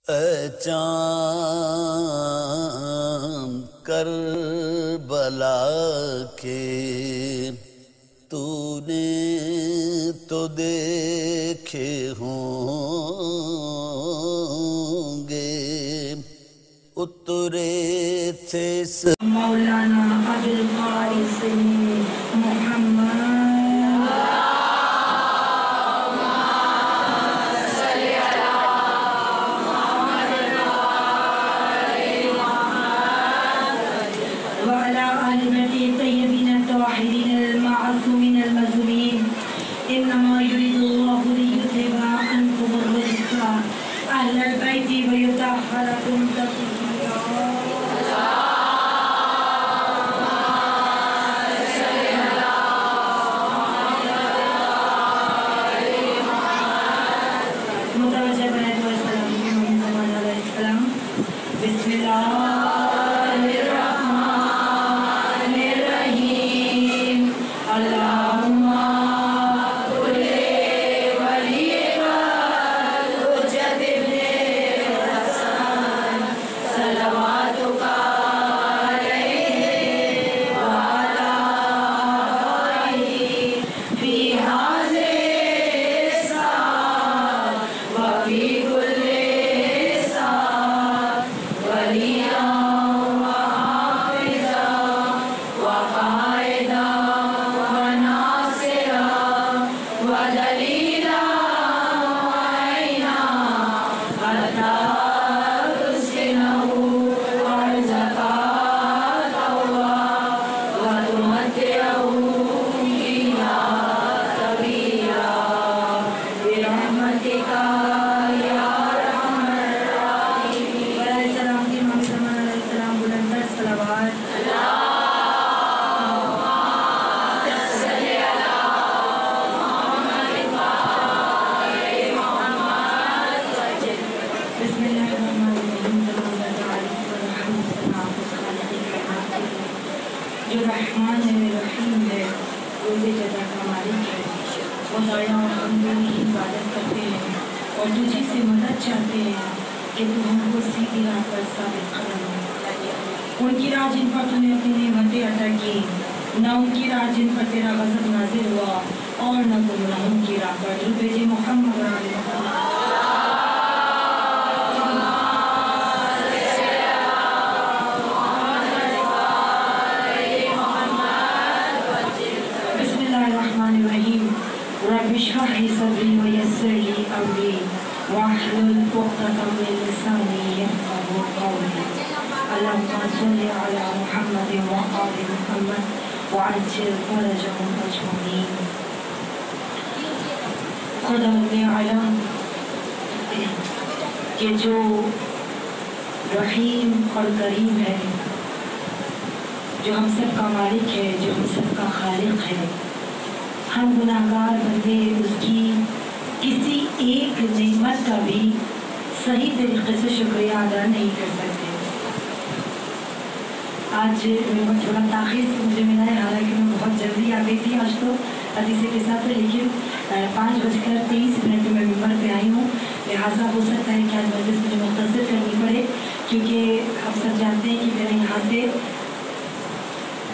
اے چاند کربلا کے تو نے تو دیکھے ہوں گے اترے تھے مولانا ابوالقاسم محمد وعلى آل بيته الطيبين الطاهرين المعصومين المظلومين إنما يريد الله ليذهب عنكم الرجس أهل البيت ويطهركم تطهيرا. متوجہ بنائے تو السلام علیہ السلام. بسم اللہ جو رحمان ہے رحیم ہے روزے جزا کا مالک ہے وہ دایا اور بندوں کی عبادت کرتے ہیں اور تجھے سے مدد چاہتے ہیں کہ تو ہم کو سیدھی راہ پر ثابت قدم ہو. ان کی راہ جن پر تو نے اپنی نعمتیں عطا کی نہ ان کی راہ جن پر تیرا غضب نازل ہوا اور نہ گمراہوں کی راہ پر جو بھیجے محمد اور آل محمد. رب اشرح لي صدري ويسر لي امري واحلل عقدة من لساني يفقهوا قولي. اللهم صل على محمد وآل محمد وعجل فرجهم اجمعين. خدا نے اعلان کہ جو رحیم اور کریم ہے جو ہم سب کا مالک ہے جو ہم سب کا خالق ہے ہم گناہگار بندے اس کی کسی ایک نعمت کا بھی صحیح طریقے سے شکریہ ادا نہیں کر سکتے. آج میں تھوڑا تاخیر سے مجھے ملا ہے حالانکہ میں بہت جلدی آ گئی تھی آج تو حدیث کے ساتھ لیکن 5:23 میں میں ممبر پہ آئی ہوں لہٰذا ہو سکتا ہے کہ آج مجلس مجھے مختصر کرنی پڑے کیونکہ ہم سب جانتے ہیں کہ میرے یہاں سے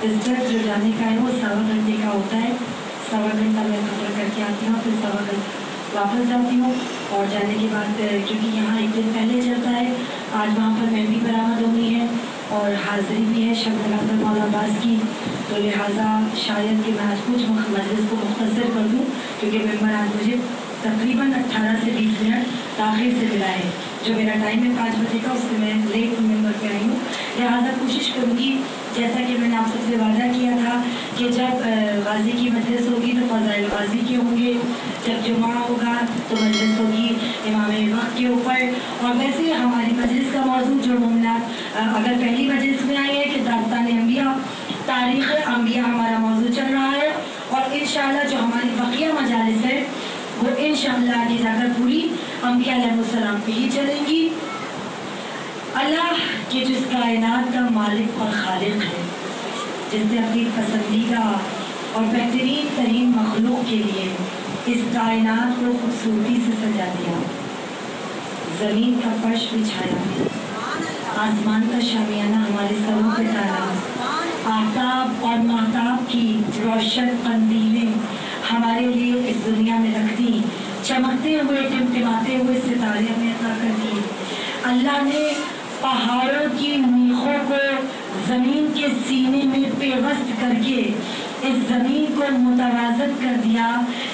اس طرح جو جانے کا ہے وہ 1.25 گھنٹے کا ہوتا ہے. 1.25 گھنٹہ میں سفر کر کے آتی ہوں پھر 1.25 گھنٹہ واپس جاتی ہوں اور جانے کے بعد کیونکہ یہاں ایک دن پہلے چلتا ہے آج وہاں پر مہندی برآمد ہونی ہے اور حاضری بھی ہے شب نوازر مولا عباس کی تو لہٰذا شاید کہ میں آج کچھ مجلس کو مختصر کر دوں کیونکہ ممبر آج مجھے تقریباً 18 سے 20 منٹ تاخیر سے ملا ہے. جو میرا ٹائم ہے 5 بجے کا اس سے میں لیٹ ممبر پہ آئی ہوں لہٰذا کوشش کروں گی جیسا کہ میں نے آپ سب سے وعدہ کیا تھا کہ جب غازی کی مجلس ہوگی تو فضائل غازی کے ہوں گے جب جمعہ ہوگا تو مجلس ہوگی امام وقت کے اوپر اور ویسے ہماری مجلس کا موضوع جو معاملات اگر پہلی مجلس میں آئی ہے کہ داستان انبیاء تاریخ انبیاء ہمارا موضوع چل رہا ہے اور انشاءاللہ جو ہماری بقیہ مجالس ہے وہ انشاءاللہ آگے جا کر پوری انبیاء علیہ السلام پہ ہی چلیں گی. اللہ کہ جس کائنات کا مالک اور خالق ہے جس نے اپنی پسندیدہ اور بہترین ترین مخلوق کے لیے اس کائنات کو خوبصورتی سے سجا دیا ज़मीन का फर्श बिछाया, आसमान का शामियाना हमारे सरों पे डाला, आफताब और महताब की रोशन कंदीलें हमारे लिए इस दुनिया में रख दी, चमकते हुए टिमटिमाते हुए सितारे हमें अता कर दिए। अल्लाह ने पहाड़ों की मीखों को ज़मीन के सीने में पेवस्त करके इस ज़मीन को मुतवाज़न कर दिया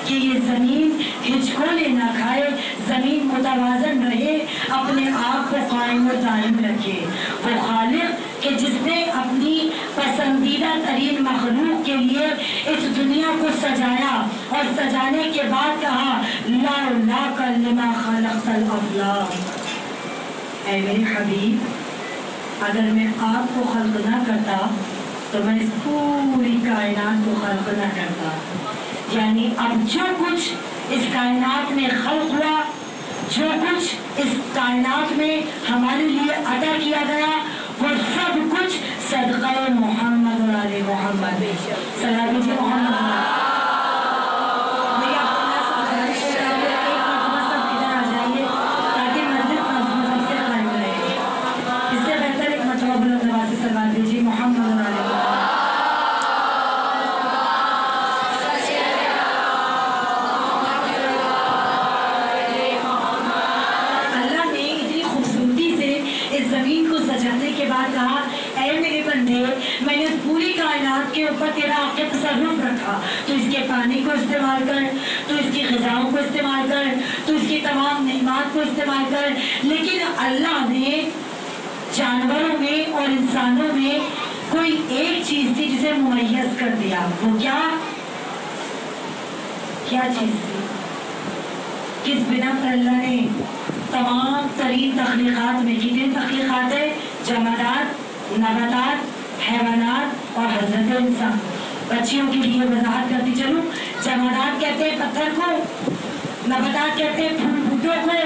कि ये ज़मीन हिचकोले ना खाए, ज़मीन मुतवाज़न रहे, अपने आप को कायम और दायम रखे। वो खालिक कि जिसने अपनी पसंदीदा तरीन मखलूक के लिए इस दुनिया को सजाया और सजाने के बाद कहा ला लाका लिमा खलक़तल अफ़लाक। ऐ मेरे हबीब, अगर मैं आपको खल्क़ ना करता तो मैं इस पूरी कायनात को खल्क़ ना करता। यानी अब जो कुछ इस कायनात में खल्क़ हुआ, जो कुछ इस कायनात में हमारे लिए अता किया गया, वो सब कुछ सदक़े मोहम्मद और आले मोहम्मद। सलाम कीजिए मोहम्मद। मैंने इस पूरी कायनात के ऊपर तेरा आके तसर्रुफ रखा, तो इसके पानी को इस्तेमाल कर, तो इसकी ग़िज़ाओं को इस्तेमाल कर, तो इसकी तमाम नेमत को इस्तेमाल कर। लेकिन अल्लाह ने जानवरों में और इंसानों में कोई एक चीज़ थी जिसे मुमय्यज़ कर दिया। वो क्या चीज़ थी? किस बिना पर अल्लाह ने तमाम तरीन तख्लीक़ात में, कितने तख्लीक़ात है? जमादात, नबातात, हैवानात और हज़रत इंसान। बच्चियों के लिए वजाहत करती चलूँ। जमादात कहते हैं पत्थर को, नबातात कहते हैं फूल बूटों को,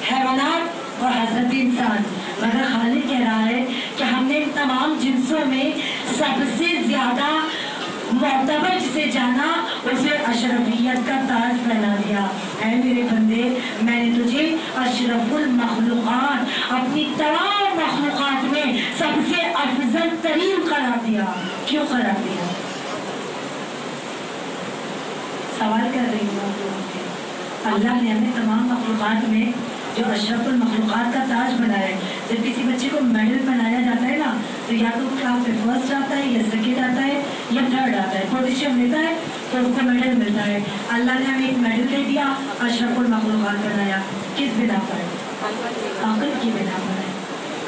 हैवानात और हज़रत इंसान। मगर खालिक कह रहा है कि हमने तमाम जिन्सों में सबसे ज़्यादा मोतबर जिसे जाना, उसे अशरफियत का ताज पहना दिया। ऐ मेरे बंदे, मैंने तुझे अशरफुल मखलूक़ात, अपनी तमाम मखलूक़ात में सबसे अफजल तरीन करार दिया। क्यों करार दिया? सवाल कर रही हूँ आप लोगों से। अल्लाह ने हमें तमाम मखलूक़ात में जो अशरफुल मखलूक़ात का ताज बनाया है। जब किसी बच्चे को मेडल बनाया जाता है ना, तो या तो क्लास में फर्स्ट आता है, या सेकेंड आता है, या थर्ड आता है, पोजीशन लेता है तो उसको मेडल मिलता है। अल्लाह ने हमें एक मेडल दे दिया, अशरफुल मखलूक़ात बनाया। किस बिना पर? अक़ल की बिना पर है।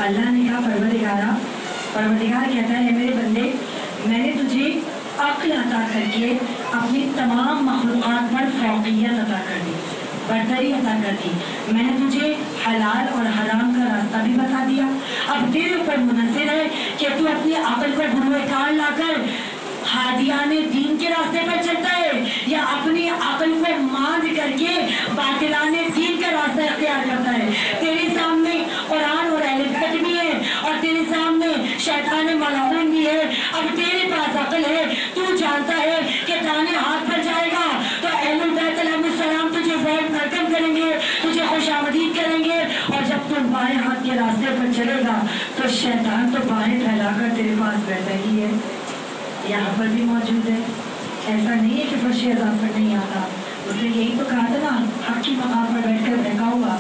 अल्लाह ने कहा परवरदिगार कहता है मेरे बंदे, मैंने तुझे अक़ल अता करके अपनी तमाम मखलूक़ात पर फ़ौक़ियत अता कर दी, बरतरी अता कर दी। मैंने तुझे हलाल और हराम का रास्ता भी बता दिया। अब तेरे ऊपर मुनसिर है कि तू अपनी अक़ल को गुरुए कार लाकर हादियाने दीन के रास्ते पर चलता है, या अपनी अक़ल को मांझ करके बातिलाने दीन का रास्ता इख्तियार करता है। तेरे सामने कुरान और अहले बैत भी है, और तेरे सामने शैतान मलाऊन भी है। अब तेरे पास अक़ल है, तू जानता है कि दाने हाथ पर जाएगा तो अहले बैत अलैहिस्सलाम तुझे वेलकम करेंगे, तुझे खुशामदीद करेंगे, और जब तुम बाएं हाथ के रास्ते पर चलेगा तो शैतान तो बाएं फैलाकर तेरे पास बैठा ही है, यहाँ पर भी मौजूद है। ऐसा नहीं है कि फर्श अज़ाब पर नहीं आता। उसने यही तो कहा था ना, हक़ की मकाम पर बैठकर बैठा हुआ।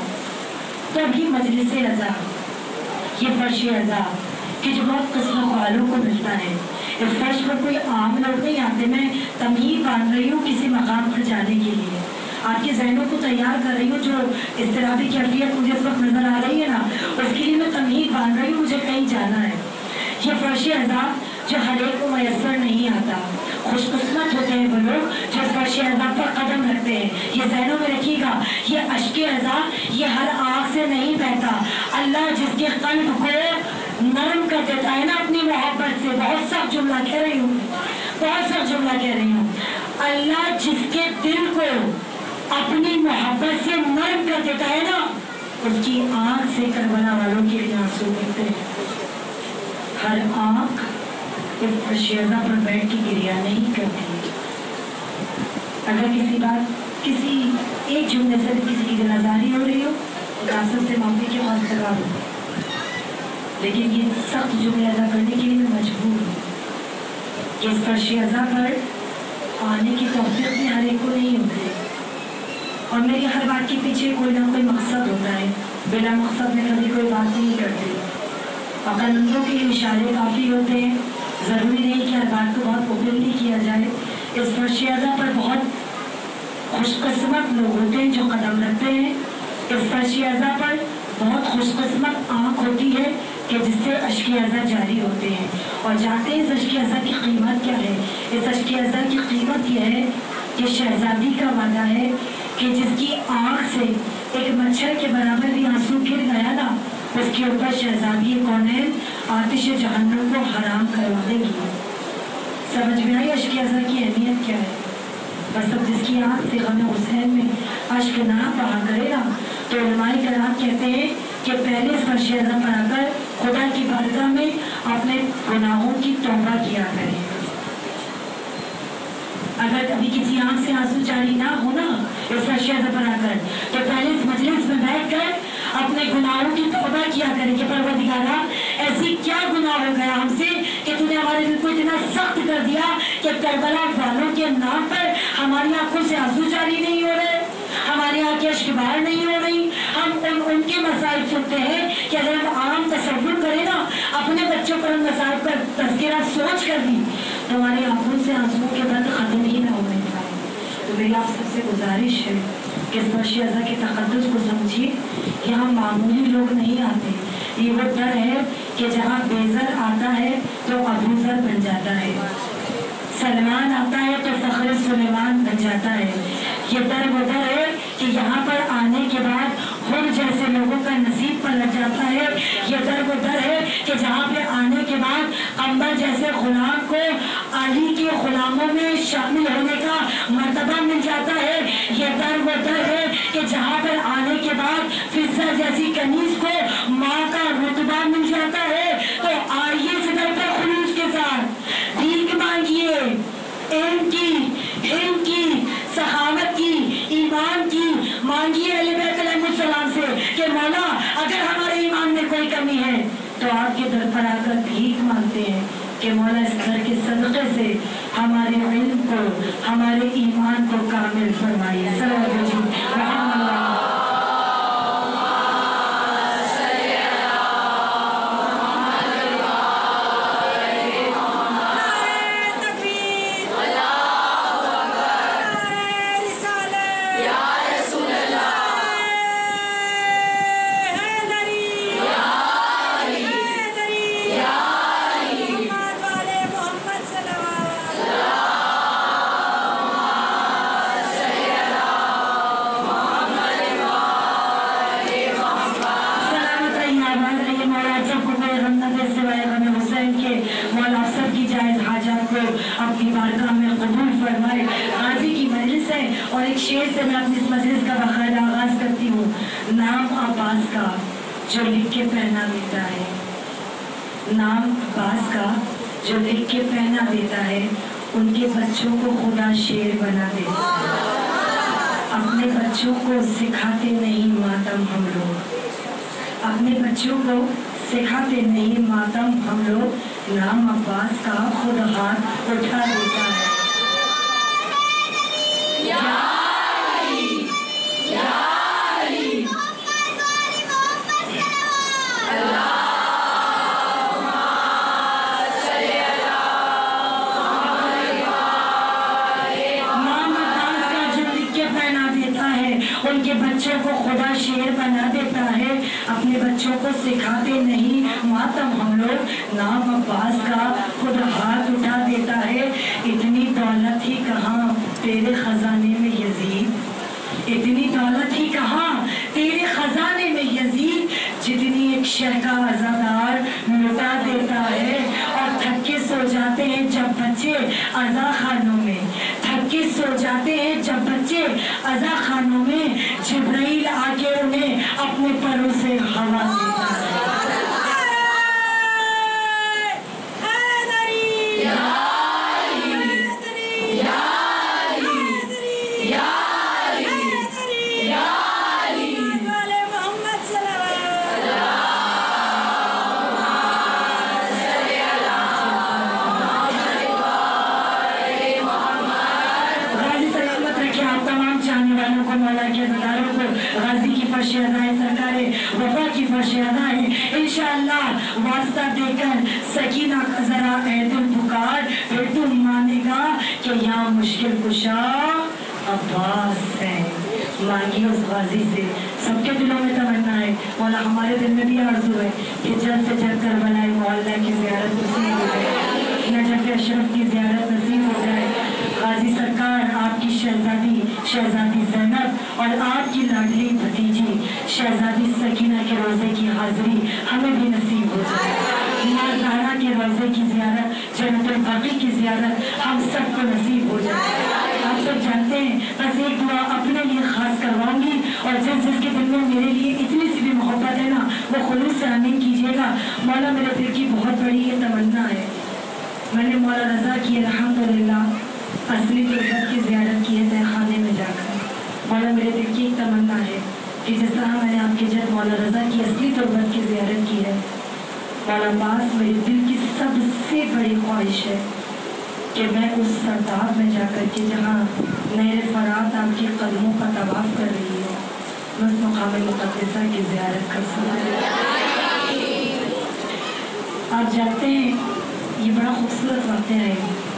तभी मजलिस अज़ाब, ये फर्श अज़ाब कि जो बहुत किस्मत वालों को मिलता है। इस फर्श पर कोई आम लोग नहीं आते। मैं तमीज़ बांध रही हूँ किसी मकाम पर जाने के लिए, आपके जहनों को तैयार कर रही हूँ। जो इज़्तिराबी कैफियत मुझे इस वक्त नज़र आ रही है ना, उसके लिए मैं तमीज़ बांध रही हूँ, मुझे कहीं जाना है। ये फर्श अज़ाब जो हर एक को मैसर नहीं आता। खुशकिस्मत होते हैं वो लोग जो फर्श अज़ाब पर कदम रखते हैं। ये ज़हनों में रखिएगा, ये अश्के अज़ाब ये हर आँख से नहीं बहता। अल्लाह जिसके क़ल्ब को नरम कर देता है ना अपनी मोहब्बत से, बहुत सख्त जुमला कह रही हूँ, बहुत सख्त जुमला कह रही हूँ। अल्लाह जिसके दिल को अपनी मोहब्बत से नरम कर देता है ना, उसकी आँख से करबला वालों के लिए आंसू गिरते हैं। हर आँख इस फर्श अज़ाब पर बैठ के गिरिया नहीं करती। अगर किसी एक जुमले से किसी की दिलाजारी हो रही हो आप सबसे माफी के वास्ते, लेकिन ये सख्त जुम्मे अदा करने के लिए मैं मजबूर हूँ कि इस फर्श अज़ा पर आने की तौफीक भी हर एक को नहीं होती, और मेरी हर बात के पीछे कोई ना कोई मकसद होता है। बिना मकसद में कभी कोई बात नहीं करती। अक्लमंदों के इशारे काफ़ी होते हैं, ज़रूरी नहीं कि हर बात को बहुत ओपनली किया जाए। इस फर्श अज़ा पर बहुत खुशकिस्मत लोग होते हैं जो कदम रखते हैं। इस फर्श अज़ा पर बहुत खुशकिस्मत आँख होती है कि जिससे अश्क अज़ा जारी होते हैं, और जानते हैं इस अश्क अज़ा की कीमत क्या है। इस अश्क अज़ा की कीमत यह है कि शहजादी का वादा है कि जिसकी आँख से एक मच्छर के बराबर भी आंसू गिर गया ना, उसके ऊपर शहजादी कौनैन आतिश जहन्नम को हराम करवा देगी। समझ में आई अश्क अज़ा की अहमियत क्या है। बस अब जिसकी आँख से गम हुसैन में अश्क ना बहा करेगा, तो उलमाए कराम कहते हैं कि पहले इस फर्श अज़ा पर आकर खुदा की बारगाह में अपने गुनाहों की तौबा किया करें। अगर कभी किसी आँख से आंसू जारी ना हो ना इस फर्श अज़ा पर आकर, तो पहले इस मजलिस में बैठकर अपने गुनाहों की तौबा किया करें कि परवरदिगारा ऐसी क्या गुनाह हो गया हमसे कि तूने हमारे दिल को इतना सख्त कर दिया कि करबला वालों के नाम पर हमारी आंखों से आंसू जारी नहीं हो रहे, हमारी आंखें अश्कबार नहीं हो रही। हम उनके मसाइब सुनते हैं कि अगर हम आम तसव्वुर करें ना अपने बच्चों पर उन मसाइब का तज़किरा सोच कर भी, तो हमारी आंखों से आंसुओं के बाद खत्म ही ना होने पाए। तो मेरी आप सबसे गुजारिश है कि इस फर्श अज़ा के तक़द्दुस को समझिए कि हम मामूली लोग नहीं आते। ये वो डर है कि जहाँ बेज़र आता है तो अबूज़र बन जाता है, सलमान आता है तो फ़ख्र सुलेमान बन जाता है। ये डर वो डर है कि यहाँ पर आने के बाद हुर जैसे लोगों का नसीब पलट जाता है। ये डर वो डर है कि जहाँ पे आने के बाद अंबर जैसे गुलाम को अली के गुलामों में शामिल होने का मर्तबा मिल जाता है। ये डर वो डर है कि जहाँ पर आने के बाद फिजा जैसी कनीज को माँ का रुतबा मिल जाता है। तो आइए इस डर पर खुलूस के साथ भीख मांगिए, इल्म की, हिल्म की, सखावत की, ईमान की मांगिए अहले बैत अलैहिस्सलाम से कि मौला अगर हमारे ईमान में कोई कमी है तो आपके दर पर आकर भीख मांगते हैं कि मौला इस घर के सदक़े से हमारे इल्म को, हमारे ईमान को कामिल फरमाइए। अपनी बारगाह में कबूल फरमाए। गाजी की मजलिस है और एक शेर से मैं अपनी इस मजलिस का बाकायदा आगाज करती हूँ। नाम अब्बास का जो लिख के पहना देता है, नाम अब्बास का जो लिख के पहना देता है, उनके बच्चों को खुदा शेर बना देता है। अपने बच्चों को सिखाते नहीं मातम हम लोग, अपने बच्चों को सिखाते नहीं मातम हम लोग। नाम अब्बास का खुद हाथ उठा देता है। उनके बच्चों को खुदा शेर बना देता है, अपने बच्चों को सिखाते नहीं मातम हम लोग। नाम अब्बास का खुद हाथ उठा देता है। इतनी दौलत ही कहाँ तेरे खजाने में यजीद, इतनी दौलत ही कहाँ तेरे खजाने में यजीद, जितनी एक शह का आज़ादार लुटा देता है। और थक के सो जाते हैं जब बच्चे अज़ा खानों में, थक के सो जाते हैं जब बच्चे अज़ा खानों में, जिब्राइल आके उन्हें अपने परों से हवा देता है। फर्शयादाएं सरकार वफा की फर्शयादाएं इंशाअल्लाह वास्ता देकर सकीना का जरा ए दिल पुकार, फिर तुम मानेगा कि यहाँ मुश्किल कुशा अब्बास है। मांगी उस गाजी से, सबके दिलों में तमन्ना है, मौला हमारे दिल में भी आरज़ू है कि जल्द से जल्द करबला मोहल्ला की ज़ियारत नसीब हो जाए, नजफ अशरफ की ज़ियारत नसीब हो जाए। गाजी सरकार आपकी शहजादी ज़ैनब और आपकी लाडली भतीजी शहजादी सकीना के रोज़े की हाज़िरी हमें भी नसीब हो जाए। माँ ज़हरा के रोज़े की ज़ियारत, जन्नतुल बाक़ी की ज़ियारत हम सबको नसीब हो जाए। आप सब जानते हैं, बस एक दुआ अपने लिए खास करवाऊंगी और जिसके दिल में मेरे लिए इतनी सी भी मोहब्बत है ना, वो खुलूस से आमीन कीजिएगा। मौला मेरे दिल की बहुत बड़ी ये तमन्ना है, मैंने मौला रज़ा की अल्हम्दुलिल्लाह असली तुर्बत की ज़ियारत की है तहखाने में जाकर। मौला मेरे दिल की एक तमन्ना है कि जिस तरह मैंने आपके जद मौला रज़ा की असली तुर्बत की ज़ियारत की है, मौला पास मेरे दिल की सबसे बड़ी ख्वाहिश है कि मैं उस सरताब में जाकर के जहाँ मेरे फरात आपके कदमों का तवाफ़ कर रही हो, उस मकाम मुक़द्दसा की ज़ियारत कर सकूँ। आप जानते हैं ये बड़ा खूबसूरत वाक़या है।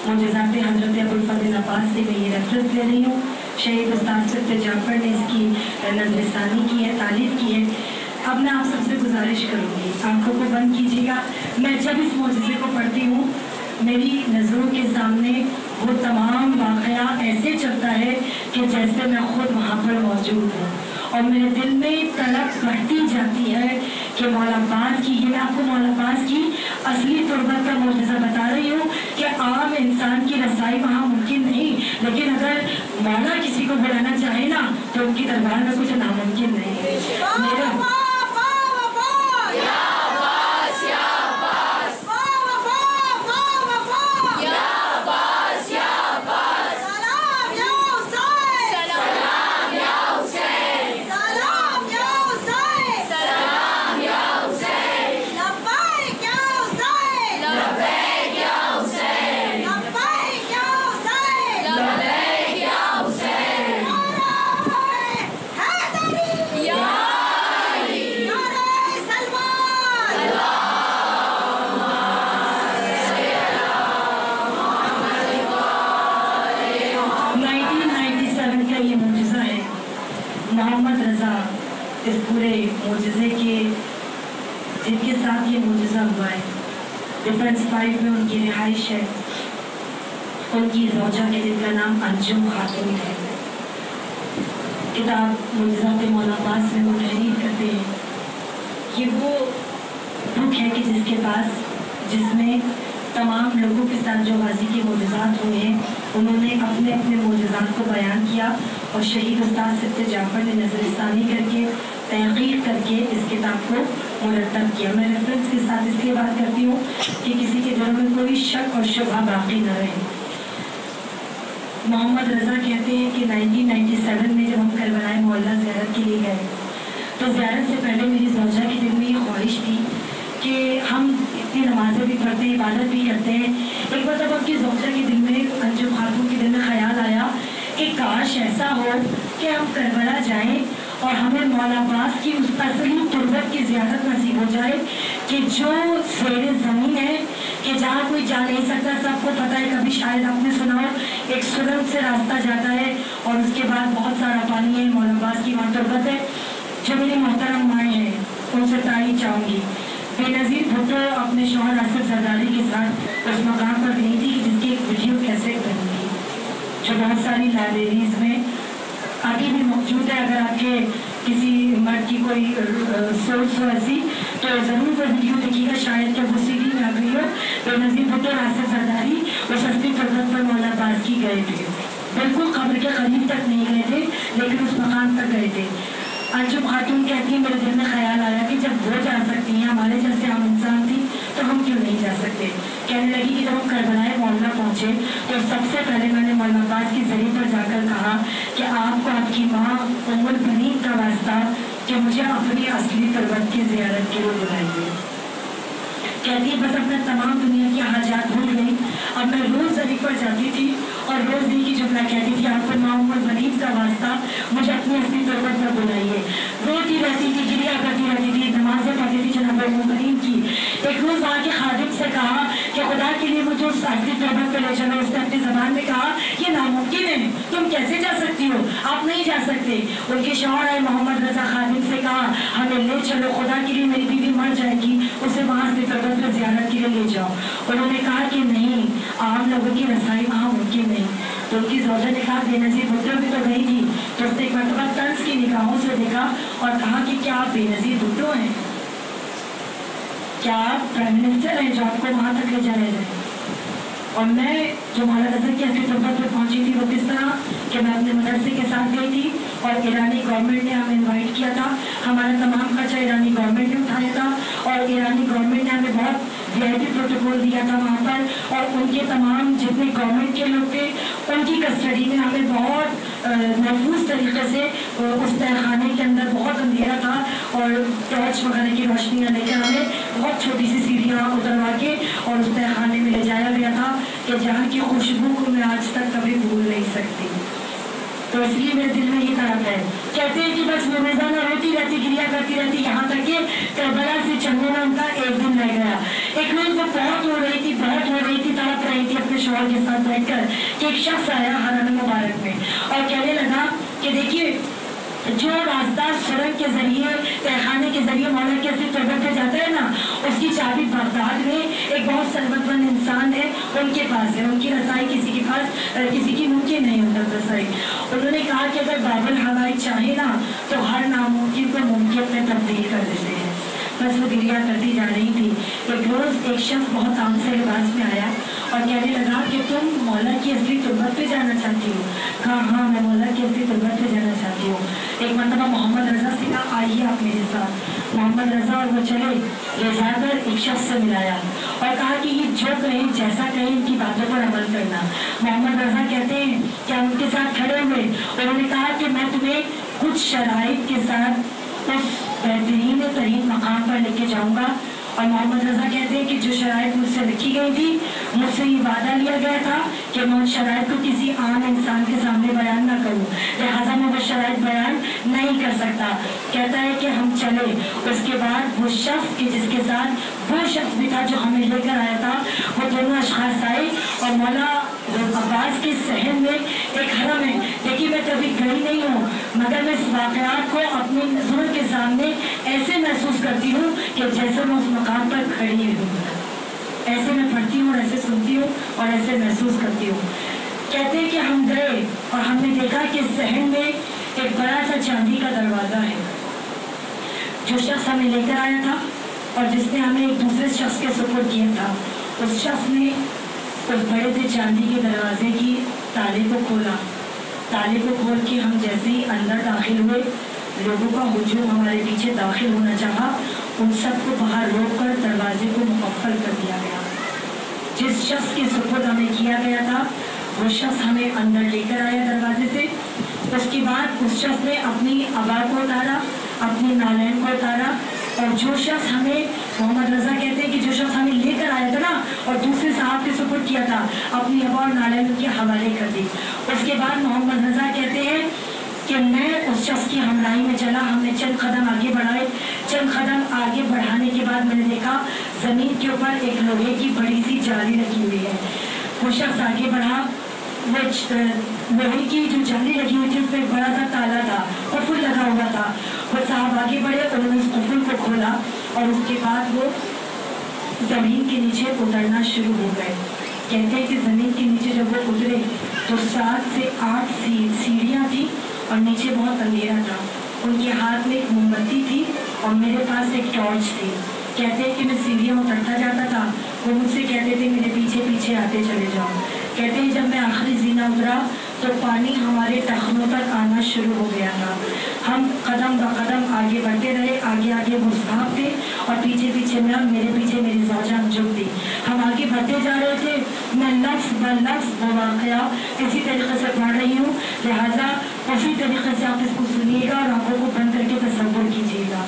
मुजज़ात हज़रत अबुल फ़ज़ल अब्बास से मैं ये रेफरेंस ले रही हूँ। शहीद उस्ताद सिद्दीक़ जाफ़र ने इसकी नज़्म-ए-सानी की है, तारीफ़ की है। अब मैं आप सबसे गुजारिश करूँगी, आंखों को बंद कीजिएगा। मैं जब इस मौजज़े को पढ़ती हूँ मेरी नज़रों के सामने वो तमाम वाक़या ऐसे चलता है कि जैसे मैं खुद वहाँ पर मौजूद हूँ, और मेरे दिल में तलब बढ़ती जाती है कि मौला अब्बास की, ये मैं आपको मौला अब्बास की असली तुर्बत का मौजज़ा बता रही हूँ कि आम इंसान की रसाई वहाँ मुमकिन नहीं, लेकिन अगर मौला किसी को बुलाना चाहे ना तो उनकी दरबार में कुछ नामुमकिन नहीं है। मोहम्मद रज़ा इस पूरे मोजज़े के जिनके साथ ये मोजज़ा हुआ है, डिफेंस 5 में उनकी रिहाइश है। उनकी ज़ौजा के जिनका नाम अंजुम खातून है। किताब मोजज़ात मौला अब्बास में वो तहरीर करते हैं कि वो बुक है कि जिसमें तमाम लोगों के साथ जो गाजी के मोजज़ात हुए हैं उन्होंने अपने अपने मोजज़ात को बयान किया, और शहीद उस्ताद सिद्दीक़ जाफ़र ने नज़र-ए-सानी करके तहक़ीक़ करके इस किताब को मुरतब किया। मैं रेफरेंस के साथ इसलिए बात करती हूँ कि किसी के दिल में कोई शक और शुबहा बाकी न रहे। मोहम्मद रज़ा कहते हैं कि 1997 में जब हम करबला मोहल्ला ज़ियारत के लिए गए तो ज़ियारत से पहले मेरी ज़ौजा के दिल में ये ख्वाहिश थी कि हम इतनी नमाज़ें भी पढ़ते हैं, इबादत भी करते हैं। एक बार तब आपकी ज़ौजा के दिल में, अंजुम खातून के दिल में ख्याल आया कि काश ऐसा हो कि हम करबला जाएं और हमें मौला अब्बास की उस असली तुर्बत की ज़ियारत नसीब हो जाए कि जो ज़ेरे ज़मीन है, कि जहाँ कोई जा नहीं सकता। सबको पता है, कभी शायद आपने सुना हो, एक सुरंग से रास्ता जाता है और उसके बाद बहुत सारा पानी है। मौला अब्बास की वहाँ तुर्बत है। जो मेरी मोहतरम माएँ हैं उनसे तारीफ चाहूँगी, बेनज़ीर भुट्टो अपने शौहर आसिफ ज़रदारी के साथ उस मकाम पर गई थी जिसकी एक वीडियो कैसेट बनी थी, जो बहुत सारी लाइब्रेरीज में आगे भी मौजूद है। अगर आपके किसी मर्द की कोई सोर्स हो ऐसी तो ज़रूर वो वीडियो देखिएगा, शायद जब वो सीडी में आ गई हो। बेनज़ीर भुट्टो और आसिफ ज़रदारी उस असली तुर्बत पर मौला अब्बास की गए थे, बिल्कुल कब्र के करीब तक नहीं गए थे लेकिन उस मकाम तक गए थे। अंजुम खातून कहती है मेरे दिल में ख्याल आया कि जब वो जा सकती हैं, हमारे जैसे आम इंसान थी, तो हम क्यों नहीं जा सकते। कहने लगी कि जब हम करबला मोहल्ला पहुँचे तो सबसे पहले मैंने मौला अब्बास की ज़री पर जाकर कहा कि आपको आपकी माँ उम्मुल बनीन का वास्ता कि मुझे अपनी असली तुर्बत की ज़ियारत के लिए बुलाइए। कहती है बस अपने तमाम दुनिया की हाजात भूल गई। अब मैं रोज़ ज़री पर जाती थी और रोज़ ही की जुमला कहती थी, आपको माँ उम्मुल बनीन का वास्ता मुझे अपनी असली तुर्बत पर बुलाइए। روتی رہتی تھی، گریا کرتی رہتی تھی، نمازیں پڑھتی تھی جناب کریم کی. ایک روز وہاں کے خادم سے کہا کہ خدا کے لیے مجھے اس اصلی تربت پہ لے چلو. اس نے اپنی زبان میں کہا یہ ناممکن ہے، تم کیسے جا سکتی ہو، آپ نہیں جا سکتے. ان کے شوہر آئے محمد رضا خادم سے کہا ہمیں لے چلو، خدا کے لیے میری بیوی مر جائے گی، اسے وہاں سے تربت پہ زیارت کے لیے لے جاؤ. انہوں نے کہا کہ نہیں، عام لوگوں کی رسائی وہاں ممکن نہیں. تو ان کی زوجہ نے کہا بے نظیر بھٹو بھی تو گئی تھی. تو اس نے ایک مرتبہ طنز کی نگاہوں سے دیکھا اور کہا کہ کیا آپ بے نظیر بھٹو ہیں، کیا آپ پرائم منسٹر ہیں جو آپ کو وہاں تک لے جانے جائیں. اور میں جو مولا نظر کی اصلی تربت پہ پہنچی تھی وہ کس طرح کہ میں اپنے مدرسے کے ساتھ گئی تھی اور ایرانی گورنمنٹ نے ہمیں انوائٹ کیا تھا. ہمارا تمام خرچہ ایرانی گورنمنٹ نے اٹھایا تھا اور ایرانی گورنمنٹ نے ہمیں بہت VIP پروٹوکول دیا تھا وہاں پر. اور ان کے تمام جتنے گورنمنٹ کے لوگ تھے ان کی کسٹڈی میں ہمیں بہت محفوظ طریقے سے اس تہہ خانے کے اندر، بہت اندھیرا تھا اور ٹارچ وغیرہ کی روشنیاں لے کے ہمیں بہت چھوٹی سی سیڑھیاں اتروا کے اور اس تہہ خانے میں لے جایا گیا تھا کہ جہاں کی خوشبو کو میں آج تک کبھی بھول نہیں سکتی. تو اس لیے میرے دل میں یہ طرف ہے. کہتے ہیں کہ بس وہ روزانہ روتی رہتی، گریا کرتی رہتی، یہاں تک کہ کربلا سے چلنے میں ان کا ایک دن رہ گیا. ایک روز وہ بہت ہو رہی تھی، تڑپ رہی تھی اپنے شوہر کے ساتھ بیٹھ کر کہ ایک شخص آیا حرم مبارک میں اور کہنے لگا کہ دیکھیے جو راستہ سڑک کے ذریعے، تہخانے کے ذریعے مولا کی اصلی تربت پہ جاتا ہے نا، اس کی چابی بغداد میں ایک بہت ثروت مند انسان ہے ان کے پاس ہے. ان کی رسائی کسی کے پاس، کسی کی ممکن نہیں ہوتا رسائی. انہوں نے کہا کہ اگر باب الحوائی چاہے نا تو ہر ناممکن کو ممکن میں تبدیل کر دیتے ہیں. بس وہ گریا کرتی جا رہی تھی. ایک روز ایک شخص بہت عام سے لباس میں آیا اور کہنے لگا کہ تم مولا کی اصلی تربت پہ جانا چاہتی ہو. کہا ہاں میں مولا کی اصلی تربت پہ جانا چاہتی ہوں. ایک مرتبہ محمد رضا سے کہا آئیے آپ میرے ساتھ. محمد رضا اور وہ چلے. لے جا کر ایک شخص سے ملایا اور کہا کہ یہ جو کہیں جیسا کہیں ان کی باتوں پر عمل کرنا. محمد رضا کہتے ہیں کہ ہم ان کے ساتھ کھڑے ہوئے. انہوں نے کہا کہ میں تمہیں کچھ شرائط کے ساتھ اس بہترین ترین مقام پر لے کے جاؤں گا. اور محمد رضا کہتے ہیں کہ جو شرائط مجھ سے لکھی گئی تھی، مجھ سے یہ وعدہ لیا گیا تھا کہ میں ان شرائط کو کسی عام انسان کے سامنے بیان نہ کروں، لہٰذا میں وہ شرائط بیان نہیں کر سکتا. کہتا ہے کہ ہم چلے. اس کے بعد وہ شخص کہ جس کے ساتھ وہ شخص بھی تھا جو ہمیں لے کر آیا تھا، وہ دونوں اشخاص آئے اور مولا عباس کے صحن میں ایک حرم ہے. دیکھیے میں کبھی گئی نہیں ہوں مگر میں اس واقعات کو اپنی نظروں کے سامنے ایسے محسوس کرتی ہوں کہ جیسے میں اس مقام پر کھڑی ہوں. ایسے میں پڑھتی ہوں، ایسے سنتی ہوں اور ایسے محسوس کرتی ہوں. کہتے ہیں کہ ہم گئے اور ہم نے دیکھا کہ صحن میں ایک بڑا سا چاندی کا دروازہ ہے. جو شخص ہمیں لے کر آیا تھا اور جس نے ہمیں ایک دوسرے شخص کے سپرد کیا تھا، اس شخص نے اس بڑے سے چاندی کے دروازے کی تالے کو کھولا. تالے کو کھول کے ہم جیسے ہی اندر داخل ہوئے، لوگوں کا ہجوم ہمارے پیچھے داخل ہونا چاہا. ان سب کو باہر روک کر دروازے کو مقفل کر دیا گیا. جس شخص کے سپرد ہمیں کیا گیا تھا وہ شخص ہمیں اندر لے کر آیا دروازے سے. اس کے بعد اس شخص نے اپنی عبا کو اتارا، اپنی نالین کو اتارا اور جو شخص ہمیں، محمد رضا کہتے ہیں کہ جو شخص ہمیں لے کر آیا تھا نا اور دوسرے صاحب کے سپرد کیا تھا، اپنی عبا اور نالین کے حوالے کر دی. اس کے بعد محمد رضا کہتے ہیں کہ میں اس شخص کی ہمراہی میں چلا. ہم نے چند قدم آگے بڑھائے. چند قدم آگے بڑھانے کے بعد میں نے دیکھا زمین کے اوپر ایک لوہے کی بڑی سی جالی لگی ہوئی ہے. وہ شخص آگے بڑھا. وہ لوہے کی جو جالی لگی ہوئی تھی اس پہ ایک بڑا سا تالا تھا، قفل لگا ہوا تھا. وہ صاحب آگے بڑھے، انہوں نے اس قفل کو کھولا اور اس کے بعد وہ زمین کے نیچے اترنا شروع ہو گئے. کہتے ہیں کہ زمین کے نیچے جب وہ اترے تو 7 سے 8 سیڑھیاں تھیں اور نیچے بہت اندھیرا تھا. ان کے ہاتھ میں ایک موم بتی تھی اور میرے پاس ایک ٹارچ تھی. کہتے ہیں کہ میں سیڑھیاں اترتا جاتا تھا. وہ مجھ سے کہتے تھے میرے پیچھے پیچھے آتے چلے جاؤ. کہتے ہیں جب میں آخری زینہ اترا تو پانی ہمارے ٹخنوں تک آنا شروع ہو گیا تھا. ہم قدم بہ قدم آگے بڑھتے رہے. آگے آگے وہ صاحب تھے اور پیچھے پیچھے میں، میرے پیچھے میری زوجہ انجم تھی. ہم آگے بڑھتے جا رہے تھے. میں لفظ بہ لفظ وہ واقعہ اسی طریقے سے پڑھ رہی ہوں، لہٰذا اسی طریقے سے آپ اس کو سنیے گا اور آنکھوں کو بند کر کے تصور کیجیے گا.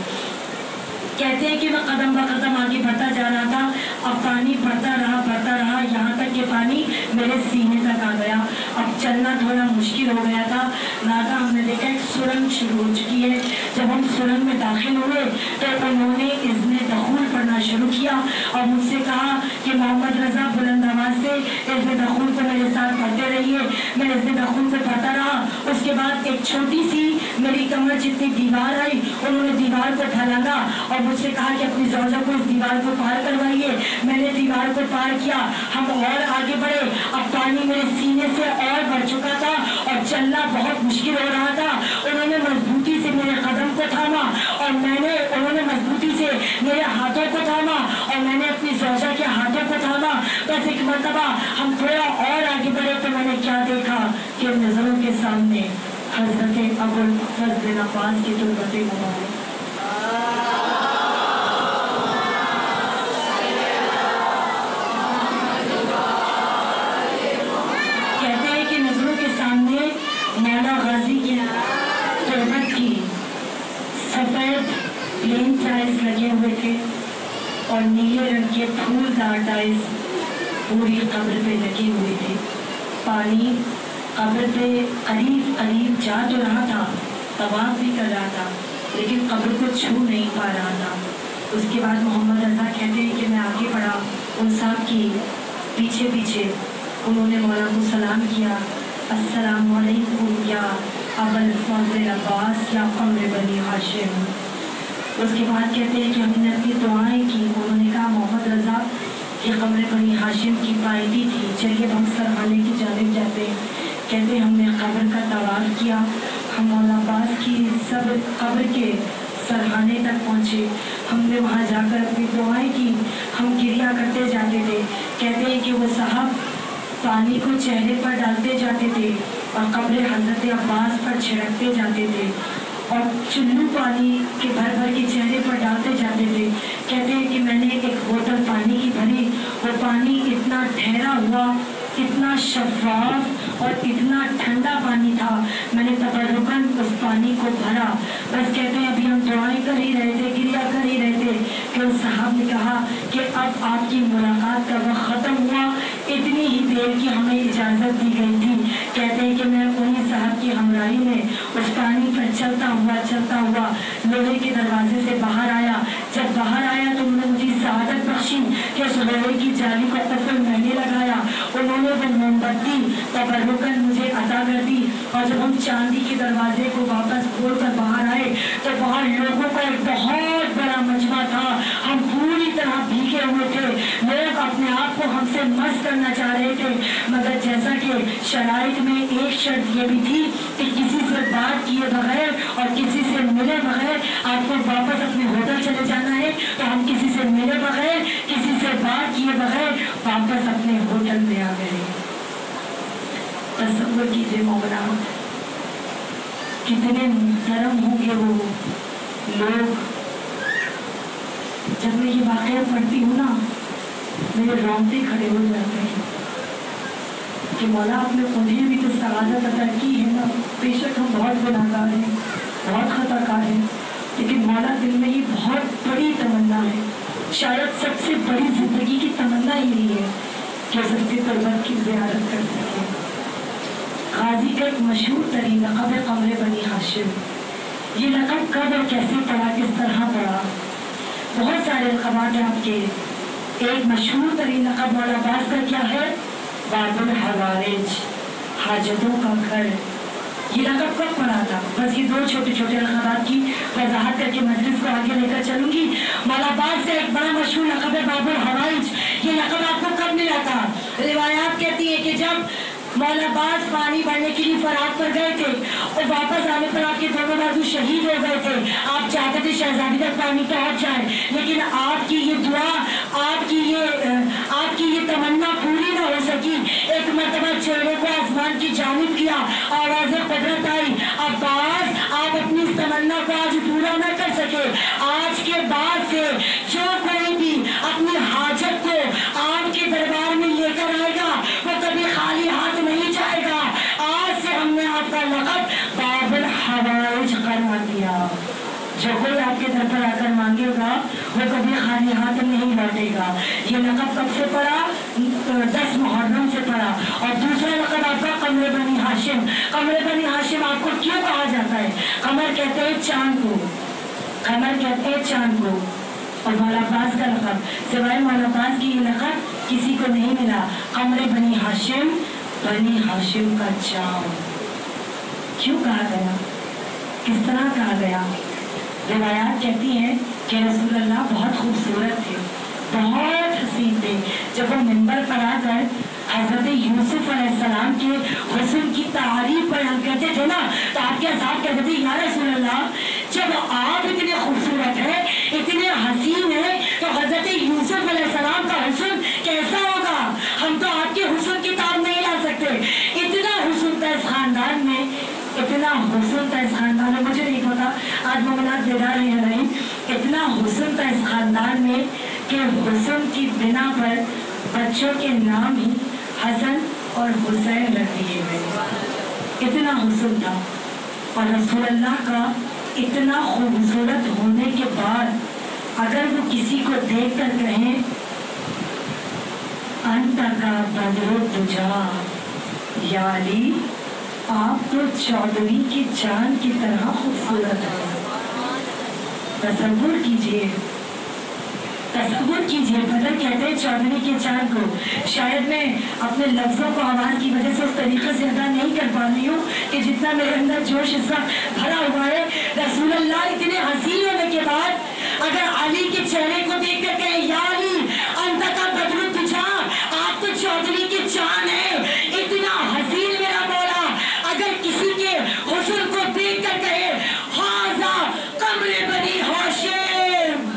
کہتے ہیں کہ میں قدم بہ قدم آگے بڑھتا جا رہا تھا. اب پانی بڑھتا رہا یہاں تک کہ پانی میرے سینے تک آ گیا. अब चलना थोड़ा मुश्किल हो गया था। नागा हमने देखा एक सुरंग शुरू हो चुकी है। जब हम सुरंग में दाखिल हुए तो उन्होंने इज़्ने दखूल पढ़ना शुरू किया और मुझसे कहा कि मोहम्मद रज़ा बुलंद आवाज़ से इज़्ने दखूल को मेरे साथ पढ़ते रहिए। मैं इज़्ने दखूल को पढ़ता रहा। उसके बाद एक छोटी सी मेरी कमर जितनी दीवार आई, उन्होंने दीवार को ढलाना और मुझसे कहा कि अपनी ज़ौजा को इस दीवार को पार करवाइए। मैंने दीवार को पार किया, हम और आगे बढ़े। अब पानी मेरे सीने से और बढ़ चुका था और चलना बहुत मुश्किल हो रहा था। उन्होंने मजबूती से मेरे कदम को थामा और उन्होंने मजबूती से मेरे हाथों को थामा और मैंने अपनी ज़ौजा के हाथों को थामा। बस एक मरतबा हम थोड़ा और आगे बढ़े तो मैंने क्या देखा कि नज़रों के सामने हज़रत अबुल फज़्ल बिन अब्बास की तुरबत मुबारक। कहते हैं कि नज़रों के सामने मौला गाजी की तुरबत की सफ़ेद प्लेन टाइल्स लगे हुए थे और नीले रंग के फूलदार टाइल्स पूरी कब्र पे लगे हुए थे। पानी कब्र पे करीब करीब जा तो रहा था, तवाफ भी कर रहा था, लेकिन कब्र को छू नहीं पा रहा था। उसके बाद मोहम्मद रज़ा कहते हैं कि मैं आगे बढ़ा उन साहब की पीछे पीछे। उन्होंने मौला को सलाम किया, अस्सलामु अलैकुम या अबुल फज़्ल अब्बास या कमर बनी हाशिम। उसके बाद कहते हैं कि हमने अपनी दुआएं की। उन्होंने कहा मोहम्मद रज़ा ये कमर बनी हाशिम की पायदी थी, चलिए हम सरहाने की जानिब जाते हैं। कहते हमने कब्र का तवाफ़ किया, हम मौला अब्बास की सब कब्र के सरहाने तक पहुँचे। हमने वहाँ जाकर अपनी दुआएं की, हम गिरिया करते जाते थे। कहते हैं कि वो साहब पानी को चेहरे पर डालते जाते थे और कब्र हज़रत अब्बास पर छिड़कते जाते थे और चुल्लू पानी के भर भर के चेहरे पर डालते जाते थे। कहते हैं कि मैंने एक बोतल पानी की भरी, वो पानी इतना ठहरा हुआ, इतना शफाफ और इतना ठंडा पानी था, मैंने तबर्रुकन उस पानी को भरा। बस कहते हैं अभी हम दुआएं कर ही रहे थे, गिरिया कर ही रहे थे कि उस साहब ने कहा कि अब आपकी मुलाकात का वक्त ख़त्म हुआ, इतनी ही देर की हमें इजाज़त दी गई थी। कहते हैं कि मैं उन्हीं साहब की हमराही में उस पानी पर चलता हुआ लोहे के दरवाजे से बाहर आया। जब बाहर आया तो उन्होंने मुझे सआदत बख्शी कि उस लोहे की जाली को कफल मैंने लगाया। उन्होंने वो मोमबत्ती तबर्रुकन मुझे अता कर दी और जब हम चांदी के दरवाजे को वापस खोल कर बाहर आए तो बाहर लोगों का एक बहुत बड़ा मजमा था। हम पूरी तरह भीगे हुए थे, लोग अपने आप को हमसे मस्त करना चाह रहे थे, मगर जैसा कि शराइत में एक शर्त ये भी थी कि किसी से बात किए बगैर और किसी से मिले बगैर आपको वापस अपने होटल चले जाना है। तो हम किसी से मिले बगैर, किसी से बात किए बगैर वापस अपने होटल में आ गए। तसव्वुर कीजिए मौला कितने मुहतरम होंगे वो लोग। जब मैं ये वाक़या पढ़ती हूँ ना, मेरे रोंगटे खड़े हो जाते हैं कि मौला आपने उन्हें भी तो सआदत अता की है ना। बेशक हम बहुत गुनाहगार हैं, बहुत खताकार हैं, लेकिन मौला दिल में ये बहुत बड़ी तमन्ना है, शायद सबसे बड़ी ज़िंदगी की तमन्ना यही है कि उसकी तुरबत की ज़ियारत कर सकें। गाजी का एक मशहूर तरीन लक़ब है कमर बनी हाशिम। ये लक़ब कब और कैसे पड़ा, किस तरह पड़ा? बहुत सारे लक़बात हैं आपके। एक मशहूर तरीन लक़ब मौला अब्बास का क्या है? बाबुल हवारिज, हाजतों का घर। ये लक़ब कब पड़ा था? बस ये दो छोटे छोटे लक़बात की वजाहत करके मजलिस को आगे लेकर चलूंगी। मौला अब्बास का एक बड़ा मशहूर लक़ब है बाबुल हवारिज। ये लक़ब आपको कब मिला था? रिवायात कहती है कि जब मौला अब्बास पानी भरने के लिए फराग पर गए थे और वापस आने पर आपके दोनों बाजू शहीद हो गए थे। आप चाहते थे शहजादी तक पानी पहुंच जाए, लेकिन आपकी ये दुआ, आपकी ये तमन्ना पूरी ना हो सकी। एक मरतबा चेहरे को आसमान की जानिब किया, आवाज़ कुदरत आई, अब्बास आप अपनी इस तमन्ना को आज पूरा न कर सके। आज के बाद से जो कोई भी अपनी हाजत को आपके दरबार में लेकर आएगा वो कभी खाली हाथ नहीं जाएगा। आज से हमने आपका लक़ब बाबुल हवाइज करवा दिया। जो कोई आपके दर पर आकर मांगेगा वो कभी खाली हाथ नहीं लौटेगा। ये लक़ब कब से पड़ा? 10 मुहर्रम से पड़ा। और दूसरा लक़ब आपका قمر بنی ہاشم. قمر بنی ہاشم آپ کو کیوں کہا جاتا ہے؟ قمر کہتے ہیں چاند کو، قمر کہتے ہیں چاند کو. اور مولا عباس کا لقب سوائے مولا عباس کی یہ لقب کسی کو نہیں ملا. قمر بنی ہاشم، بنی ہاشم کا چاند. کیوں کہا گیا؟ کس طرح کہا گیا؟ روایات کہتی ہیں کہ رسول اللہ بہت خوبصورت تھے، بہت حسین تھے. جب وہ منبر پر آ کر حضرت یوسف علیہ السلام کے حسن کی تعریف بیان کرتے تھے نا، تو آپ کے اصحاب کہتے تھے یا رسول اللہ جب آپ اتنے خوبصورت ہیں، اتنے حسین ہیں، تو حضرت یوسف علیہ السلام کا حسن کیسا ہوگا؟ ہم تو آپ کے حسن کی تاب نہیں لا سکتے. اتنا حسن تھا اس خاندان میں، اتنا حسن تھا اس خاندان میں. مجھے نہیں پتا آج مومنات بیدار ہیں یا نہیں. اتنا حسن تھا اس خاندان میں کہ حسن کی بنا پر بچوں کے نام ہی حسن اور حسین رکھ دیے گئے. اتنا حسن تھا. اور رسول اللہ کا اتنا خوبصورت ہونے کے بعد اگر وہ کسی کو دیکھ کر کہیں انت کا بدر الدجا یا علی، آپ تو چودھری کی چاند کی طرح خوبصورت ہیں. تصور کیجئے، تصور کیجئے. بدر کہتے ہیں چودھری کے چاند کو. شاید میں اپنے لفظوں کو آواز کی وجہ سے اس طریقے سے ادا نہیں کر پا رہی ہوں کہ جتنا میرے اندر جوش اس وقت بھرا ہوا ہے. رسول اللہ اتنے حسین ہونے کے بعد اگر علی کے چہرے کو دیکھ کر کہیں یا علی انت کا بدر الدجا، آپ تو چودھری کے چاند ہیں، اتنا حسین میرا مولا اگر کسی کے حسن کو دیکھ کر کہے ھذا قمر بنی ہاشم،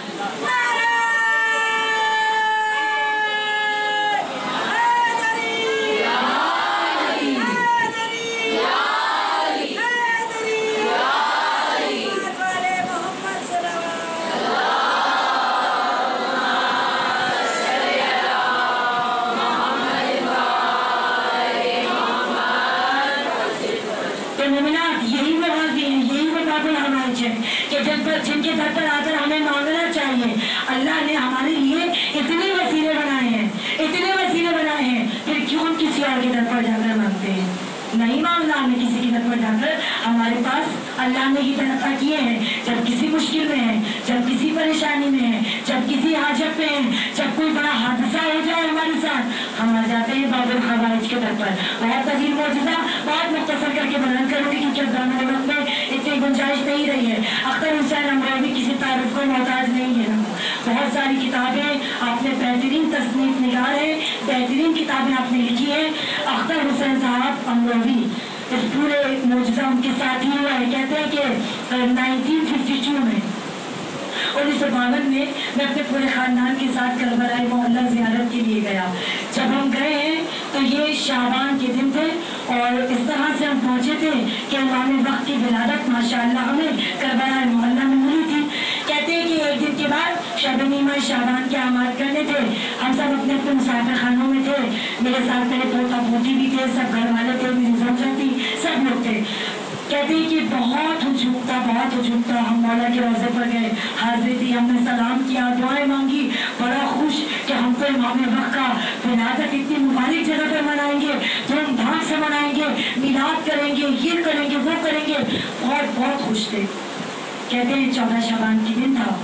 جن کے در پر آ کر ہمیں مانگنا چاہیے. اللہ نے ہمارے لیے اتنے وسیلے بنائے ہیں، اتنے وسیلے بنائے ہیں، پھر کیوں ہم کسی اور کے در پر جا کر مانگتے ہیں؟ نہیں مانگنا ہمیں کسی کے در پر جا کر. ہمارے پاس اللہ نے یہ عطا کیے ہیں. جب کسی مشکل میں ہیں، جب کسی پریشانی میں ہیں، جب کسی حاجت میں ہیں، جب کوئی بڑا حادثہ ہو جائے ہمارے ساتھ، ہم آ جاتے ہیں باب الحوائج کے در پر. بہت طویل معجزہ بہت مختصر کر کے بیان کروں گی کیونکہ دامن وقت میں اتنی گنجائش نہیں رہی ہے. اختر حسین امروی کسی تعارف کو محتاج نہیں ہے. بہت ساری کتابیں آپ نے بہترین تصنیف نگار ہے، بہترین کتابیں آپ نے لکھی ہیں. اختر حسین صاحب امروی اس پورے معجزہ ان کے ساتھ ہی ہوا ہے. کہتے ہیں کہ 1952 میں 1952 میں میں اپنے پورے خاندان کے ساتھ کربلا معلیٰ زیارت کے لیے گیا. جب ہم گئے ہیں تو یہ شعبان کے دن تھے اور اس طرح سے ہم پہنچے تھے کہ امام وقت کی ولادت ماشاءاللہ ہمیں کربلا معلیٰ میں ملی تھی. کہتے ہیں کہ ایک دن کے بعد شب نیمہ شعبان کے اعمال کرنے تھے. ہم سب اپنے اپنے مسافر خانوں میں تھے. میرے ساتھ میرے پوتا پوتی بھی تھے، سب گھر والے تھے، میری زوجہ تھی، سب لوگ تھے. کہتے ہیں کہ بہت ہجوم تھا، بہت ہجوم تھا. ہم مولا کے روضے پر گئے، حاضری دی، ہم نے سلام کیا، دعائیں مانگی. بڑا خوش کہ ہم تو امام وقت کا ولادت اتنی مبارک جگہ پہ منائیں گے، دھوم دھام سے منائیں گے، میلاد کریں گے، یہ کریں گے، وہ کریں گے. بہت بہت خوش تھے. کہتے ہیں 14 شعبان کی دن تھا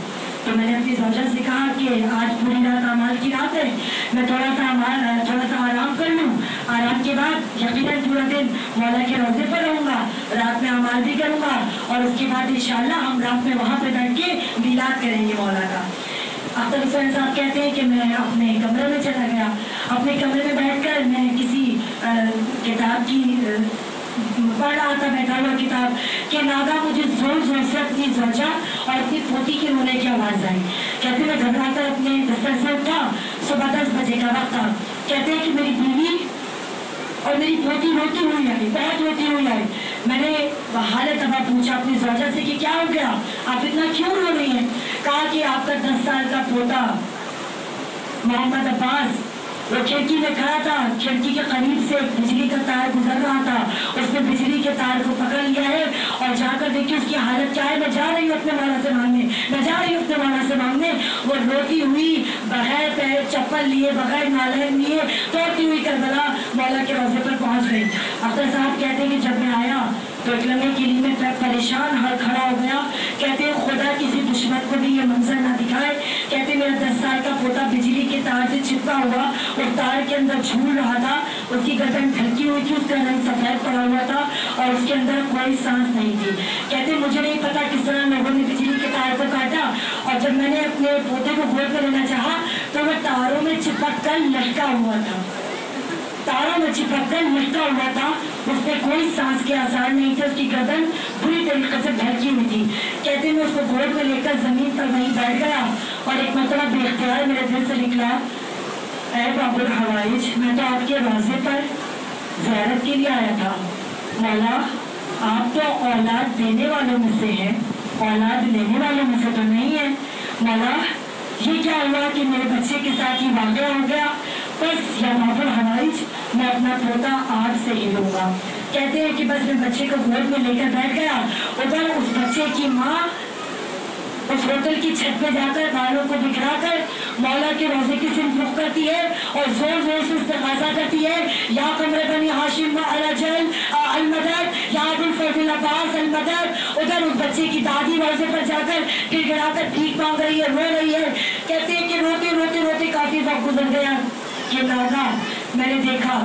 تو میں نے اپنی زوجہ سے کہا کہ آج پوری رات اعمال کی رات ہے، میں تھوڑا سا آرام کر لوں. آرام کے بعد یقیناً پورا دن مولا کے روضے پر رہوں گا، رات میں اعمال بھی کروں گا اور اس کے بعد انشاءاللہ ہم رات میں وہاں پہ بیٹھ کے میلاد کریں گے مولا کا. اختر حسین صاحب کہتے ہیں کہ میں اپنے کمرے میں چلا گیا. اپنے کمرے میں بیٹھ کر میں کسی کتاب کی پڑھ رہا تھا، بیٹھا ہوا کتاب کہ ناگا مجھے زور زور سے اپنی زوجہ اور اپنی پوتی کے رونے کی آواز آئی. کہتے میں گھبرا کر اپنے بستر سے اٹھا. صبح 10 بجے کا وقت تھا. کہتے ہیں کہ میری بیوی اور میری پوتی روتی ہوئی آئی، بہت روتی ہوئی آئی. میں نے حالت ابا پوچھا اپنی زوجہ سے کہ کیا ہو گیا، آپ اتنا کیوں رو رہی ہیں؟ کہا کہ آپ کا 10 سال کا پوتا محمد عباس وہ کھڑکی میں کھڑا تھا، کھڑکی کے قریب سے بجلی کا تار گزر رہا تھا، اس نے بجلی کے تار کو پکڑ لیا ہے اور جا کر دیکھیں اس کی حالت کیا ہے. میں جا رہی ہوں اپنے مولا سے مانگنے، میں جا رہی ہوں اپنے مولا سے مانگنے. وہ وہ روتی ہوئی بغیر پیر چپل لیے بغیر نالین لیے توڑتی ہوئی کربلا مولا کے روضے پر پہنچ گئی. اختر صاحب کہتے ہیں کہ جب میں آیا تو ایک لمحے کے لیے میں پریشان ہر کھڑا ہو گیا. کہتے ہیں خدا کسی دشمن کو بھی یہ منظر نہ دکھائے. کہتے ہیں میرا 10 سال کا پوتا بجلی کے تار سے چپکا ہوا اور تار کے اندر جھول رہا تھا. اس کی گردن ڈھلکی ہوئی تھی, اس کا رنگ سفید پڑا ہوا تھا اور اس کے اندر کوئی سانس نہیں تھی. کہتے ہیں مجھے نہیں پتا کس طرح لوگوں نے بجلی کے تار کو کاٹا, اور جب میں نے اپنے پوتے کو گود میں لینا چاہا تو وہ تاروں میں چپک کر لٹکا ہوا تھا. تاروں میں چپک کر لٹکا ہوا تھا. اس میں کوئی سانس کے آثار نہیں تھے. اس کی گردن بری طریقے سے ڈھلکی ہوئی تھی. کہتے ہیں میں اس کو گود میں لے کر زمین پر وہیں بیٹھ گیا اور ایک مرتبہ بے اختیار میرے دل سے نکلا, اے باب الحوائج, میں تو آپ کے روضے پر زیارت کے لیے آیا تھا. مولا آپ تو اولاد دینے والوں میں سے ہیں, اولاد لینے والوں میں سے تو نہیں ہے. مولا یہ کیا ہوا کہ میرے بچے کے ساتھ یہ واقعہ ہو گیا؟ بس یا باب الحوائج, میں اپنا پوتا آپ سے ہی لوں گا. کہتے ہیں کہ بس میں بچے کو گود میں لے کر بیٹھ گیا. ادھر اس بچے کی ماں اس ہوٹل کی چھت پہ جا کر بالوں کو بکھرا کر مولا کے روضے کی سمت رخ کرتی ہے اور زور زور سے استغاثہ کرتی ہے, یا قمر بنی ہاشم الجل المدد, یا ابو الفضل العباس المدد. ادھر اس بچے کی دادی روضے پر جا کر گر گڑا کر بھیک مانگ رہی ہے, رو رہی ہے. کہتے ہیں کہ روتے روتے روتے کافی وقت گزر گیا کہ ناگا میں نے دیکھا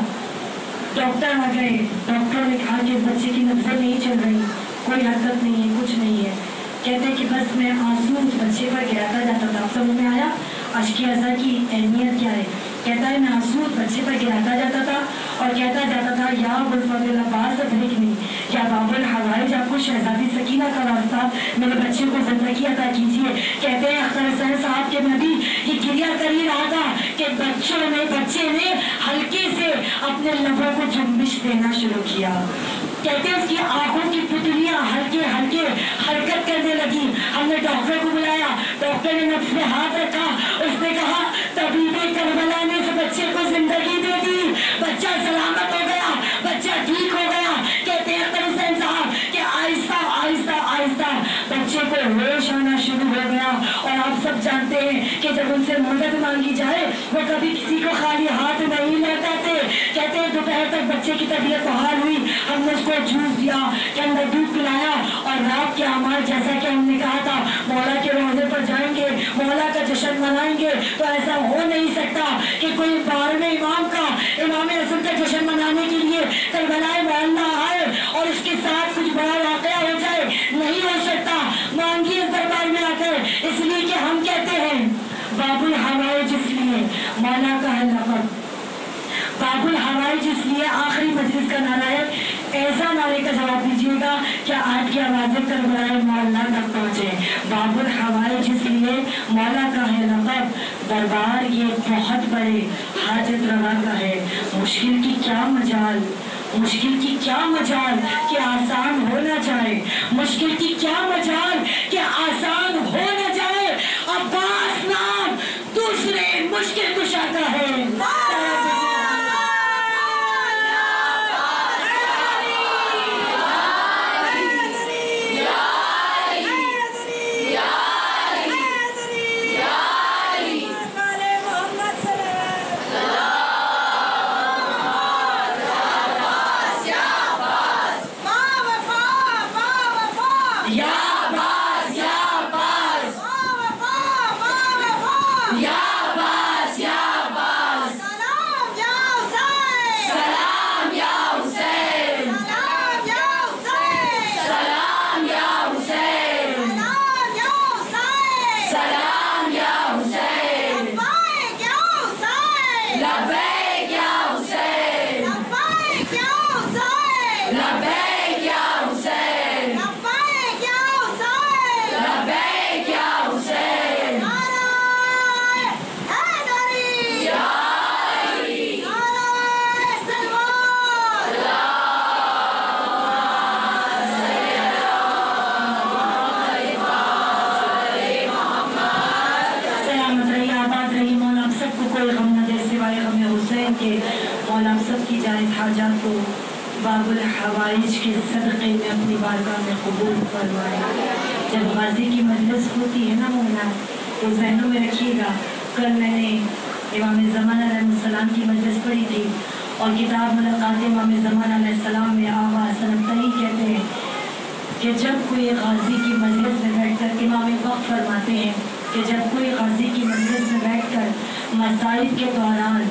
ڈاکٹر آ گئے. ڈاکٹر نے کہا کہ اس بچے کی نبضیں نہیں چل رہی, کوئی حرکت نہیں ہے, کچھ نہیں ہے. کہتے ہیں کہ بس میں آنسو اس بچے پر گراتا جاتا تھا. سمجھ میں آیا اشک ازا کی اہمیت کیا ہے؟ کہتا ہے میں آنسو اس بچے پر گراتا جاتا تھا اور کہتا جاتا تھا, یا ابو الفضل العباس ابلغنی, یا باب الحوائج, آپ کو شہزادی سکینہ کا واسطہ میرے بچے کو زندگی عطا کیجیے. کہتے ہیں اختر حسین صاحب کے میں بھی یہ گریا کر ہی رہا تھا کہ بچے نے ہلکے سے اپنے لبوں کو جنبش دینا شروع کیا. کہتے ہیں اس کی آنکھوں کی پتلیاں ہلکے ہلکے حرکت کرنے لگی. ہم نے ڈاکٹر کو بلایا, ڈاکٹر نے نبض پہ ہاتھ رکھا, اس نے کہا طبیب کربلا نے اس بچے کو زندگی دے دی, بچہ سلامت ہو گیا, بچہ ٹھیک ہو گیا. کہتے ہیں اختر حسین صاحب کہ آہستہ آہستہ آہستہ بچے کو ہوش آنا شروع ہو گیا. اور آپ سب جانتے ہیں کہ جب ان سے مدد مانگی جائے وہ کبھی کسی کو خالی ہاتھ نہیں لوٹاتے. کہتے ہیں دوپہر تک بچے کی طبیعت بحال ہوئی, ہم نے اس کو جوس دیا, کے اندر دودھ پلایا, اور رات کے اعمال جیسا کہ ہم نے کہا تھا مولا کے روضے پر جائیں گے, مولا کا جشن منائیں گے. تو ایسا ہو نہیں سکتا کہ کوئی 12ویں امام کا, امام اعظم کا جشن منانے کے لیے کربلائے معلّہ آئے اور اس کے ساتھ کچھ بڑا واقعہ ہو جائے. نہیں ہو سکتا. مانگیے دربار میں آ کر, اس لیے کہ ہم کہتے ہیں باب الحوائج, اس لیے مولا کا ہے لقب باب الحوائج, اس لیے آخری مجلس کا نعرہ ہے. ایسا نعرے کا جواب دیجیے گا کہ آپ کی آوازیں کربلائے معلّہ تک پہنچے. باب الحوائج اس لیے مولا کا ہے لقب, دربار یہ بہت بڑے حاجت روا کا ہے. مشکل کی کیا مجال, مشکل کی کیا مجال کہ آسان ہو نہ جائے, مشکل کی کیا مجال کہ آسان ہو نہ جائے. عباس نام دوسرے مشکل کشا کا ہے. باب الحوائج کے صدقے میں اپنی بارگاہ میں قبول فرمائے. جب غازی کی مجلس ہوتی ہے نا مولا, तो जहनों में रखिएगा। कल मैंने इमाम ज़मान अलैहिस्सलाम की मजलिस पढ़ी थी और किताब मुलाकात इमाम ज़मान अलैहिस्सलाम में आगा हसन तई कहते हैं कि जब कोई गाजी की मजलिस में बैठकर इमाम वक्त फरमाते हैं कि जब कोई गाजी की मजलिस में बैठकर मसाइब के दौरान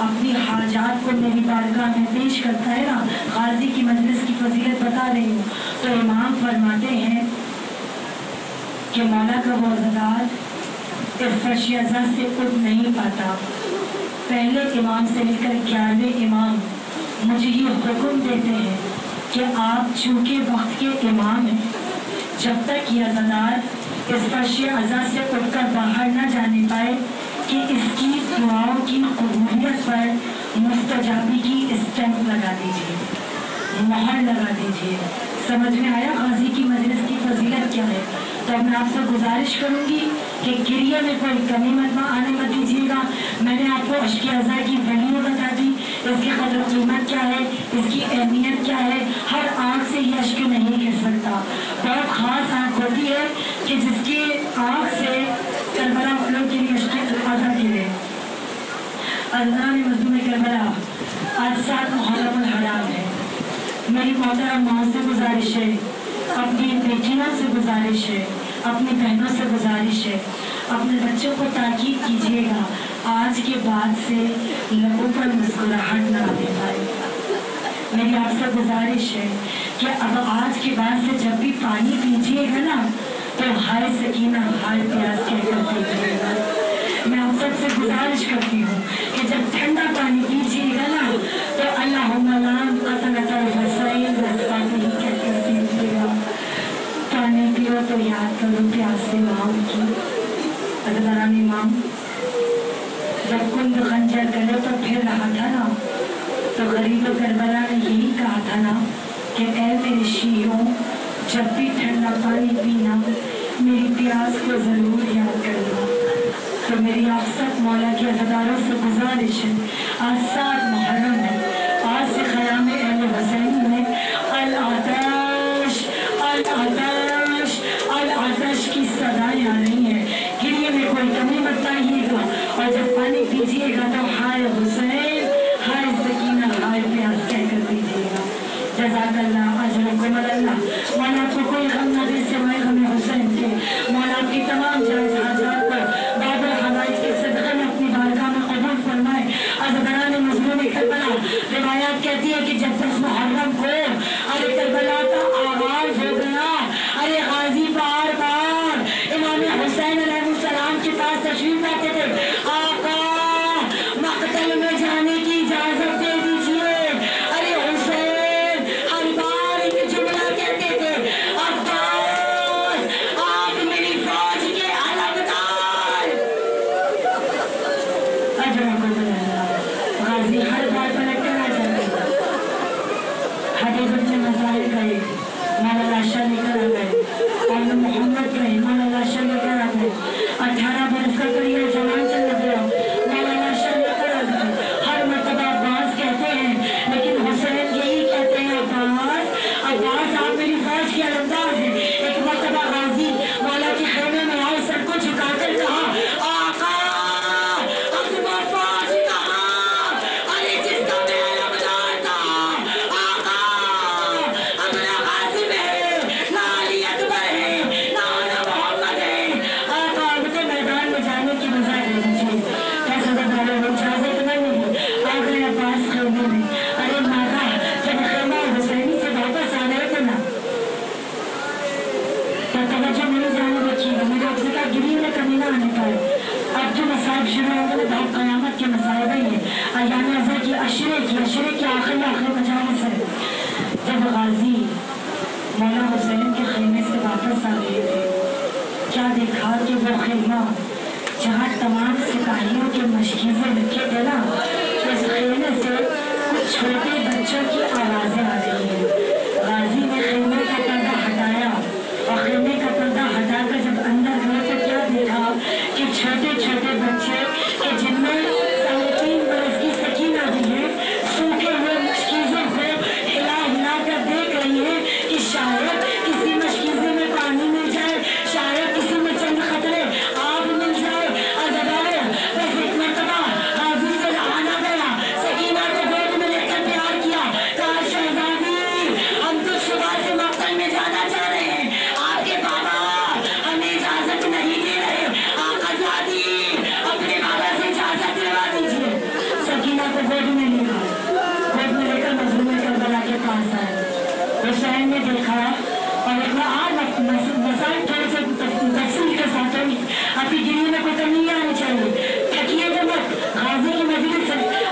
अपनी हाजात को मेरी बारगाह में पेश करता है ना, गाजी की मजलिस की फजीलत बता रही हूँ, तो इमाम फरमाते हैं कि मौला का वो अज़दार इस फर्श अज़ा से उठ नहीं पाता। पहले इमाम से लेकर 11वें इमाम मुझे ये हुक्म देते हैं कि आप चूँकि वक्त के इमाम हैं, जब तक ये अज़दार इस फर्श अज़ा से उठकर बाहर न जाने पाए कि इसकी दुआओं की कबूलियत पर मुस्तजाबी की स्टैंप लगा दीजिए, मोहर लगा दीजिए। समझ में आया गाजी की मजलिस की फजीलत क्या है? तो मैं आपसे गुजारिश करूंगी कि गिरिया में कोई कमी मत आने मत दीजिएगा। मैंने आपको अश्क अज़ा की वैल्यू बता दी, इसकी कदर कीमत क्या है, इसकी अहमियत क्या है। हर आँख से ये अश्क नहीं गिर सकता। बहुत ख़ास आँख होती है कि जिसकी आँख से करबला वालों के लिए अश्क अज़ा गिरे। अज़ान मज़लूम करबला आज 7 मुहर्रम हराम है। मेरी मोहतरम माँ से गुजारिश है, अपनी बेटियों से गुजारिश है, अपनी बहनों से गुजारिश है, अपने बच्चों को ताकीद कीजिएगा, आज के बाद से लबों पर मुस्कुराहट न आने पाएगा। मेरी आपसे गुजारिश है कि अब आज के बाद से जब भी पानी पीजिएगा ना, तो हाय सकीना हाय प्यास कहकर पीजिएगा। मैं आप सबसे गुजारिश करती हूँ कि जब ठंडा पानी पीजिएगा ना, तो अल्लाहुम्मा लाम क़तलतल हुसैन रज़क़नी कहकर पीजिएगा। पानी पियो तो याद करो प्यास से माँ की। अज़दारान इमाम जब कुंद खंजर गले तो फिर रहा था ना, तो गरीब करबला ने यही कहा था ना कि ऐ मेरे शीरों, जब भी ठंडा पानी पीना मेरी प्यास को ज़रूर याद करना। तो मेरी आप सब मौला के अज़दारों से गुजारिश है, आज 7 मुहर्रम है, आज से ख़याम अहले हुसैन में अल आतश अल आतश अल आतश की सदाएं आ रही हैं। गिरिए में कोई कमी मत आइएगा, और जब पानी पीजिएगा तो हाय हुसैन हाय सकीना हाय प्यास कहकर पीजिएगा। जज़ाकल्लाह अजरकुम अल्लाह। मौला को कोई गम न दे सिवाय गम हुसैन के। मौला की तमाम जायज़ हाजात को बाबुल हवाइज के सदक़े में अपनी बारगाह में कबूल फरमाए। अज़दारान मज़लूम करबला रिवायत कहती है कि जब 10 मुहर्रम को अरे करबला का आगाज़ हो गया, अरे गाजी बार बार इमाम हुसैन अलैहिस्सलाम के पास तशरीफ लाते थे, आका मक़तल में जाने की इजाज़त दे दीजिए। अरे हुसैन हर बार एक जुमला कहते थे, अब्बास आप मेरी फौज के अलमदार। गाजी हर बार पलट कर आ जाते, हबीब ने मसाइल गए, मौला लाशा लेकर आ गए, और मोहम्मद गए, मौला लाशा लेकर आ गए। 18 बरस का करियर जवान चल गया, मौला लाशा लेकर आ गए। हर मर्तबा अब्बास कहते हैं, लेकिन हुसैन यही कहते हैं, अब्बास अब्बास आप मेरी फौज के अलमदार हैं। एक मर्तबा गाजी मौला के खेमे में आए, सर को झुकाकर कहा, आका अब वो फौज कहाँ? अरे जिसका मैं अलमदार था, आका अब ना गाजिब है, ना अली अकबर है, ना मोहम्मद है। आका अब तो मैदान में जाने की बजाय दे दीजिए। कैसे बताओ वो इजाजत नहीं आ गए अब्बास खेमे में। अरे माता जब खेमा हुसैनी से वापस आ गए थे ना, तो तवज्जो मेरी जाने रखिएगा। मेरे आपसे कहा गिरी में कमी ना आने पाए। अब जो मसाइब शुरू होंगे ना, बहुत क़यामत के मसाइब हैं ये। अय्याम अज़ा की अशरे की आखिरी मजालिस है। जब गाजी मौला हुसैन के खेमे से वापस आ रहे थे, क्या देखा कि वो खेमा जहाँ तमाम सिपाहियों के मशकीज़े रखे थे ना, उस खेमे से कुछ छोटे बच्चों की आवाज़ें आ रही हैं। गाजी ने खेमे का पर्दा हटाया, और खेमे का पर्दा हटाकर जब अंदर गए तो क्या देखा कि छोटे छोटे बच्चे कि जिनमें 3.5 बरस की सकीना भी है, सूखे हुए मशकीज़ों को हिला हिला कर देख रही है कि शायद किसी मशकीज़े में पानी मिल जाए, शायद किसी में चंद खतरे आग मिल जाए। देखा और एक और मसाइल थोड़े से तफसील के साथ आपकी गिरी में कोई कमी नहीं आनी चाहिए। तकिए के मत गाजी की मजलिस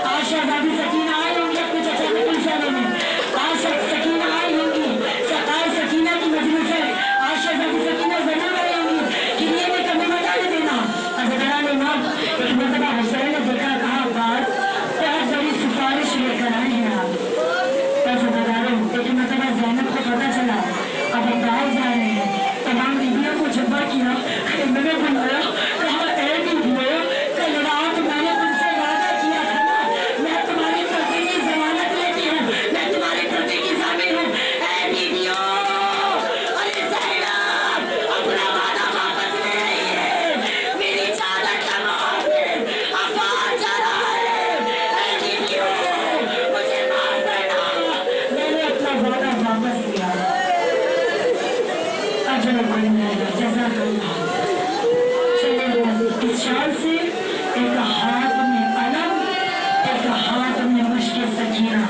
आज शहजादी सकीना आई होंगी अपने चचा के गुलशाने में, आज सकीना आई होंगी, आज सकीना की मजलिस है, आज शहजादी सकीना जरूर आई होंगी, गिरी में कमी मत आने देना। अजगरान इमाम एक मरतबा हुसैन ने देखा, कहा अब्बास बहुत बड़ी सिफारिश लेकर आए हैं आप, कैसे बता रहे हो। लेकिन मतलब ज़ैनब को पता चला अब अब्बास जा रहे हैं, तमाम बीवियों को जमा किया, मैंने बुलाया, कहा ऐ बीवियों कल रात मैंने तुमसे वादा किया था ना, मैं तुम्हारी पर्दे की जमानत लेती हूँ, मैं तुम्हारी पर्दे की जामिन हूँ। ऐ बीवियों, अरे ज़ैनब अपना वादा वापस ले आई है, मेरी चादर तमाम है, अब्बास जा रहा है। ऐ बीवियों मुझे माफ करना, मैंने अपना वादा वापस लिया। इस शान से एक हाथ में अलम, एक हाथ में मुश्किल सकीना।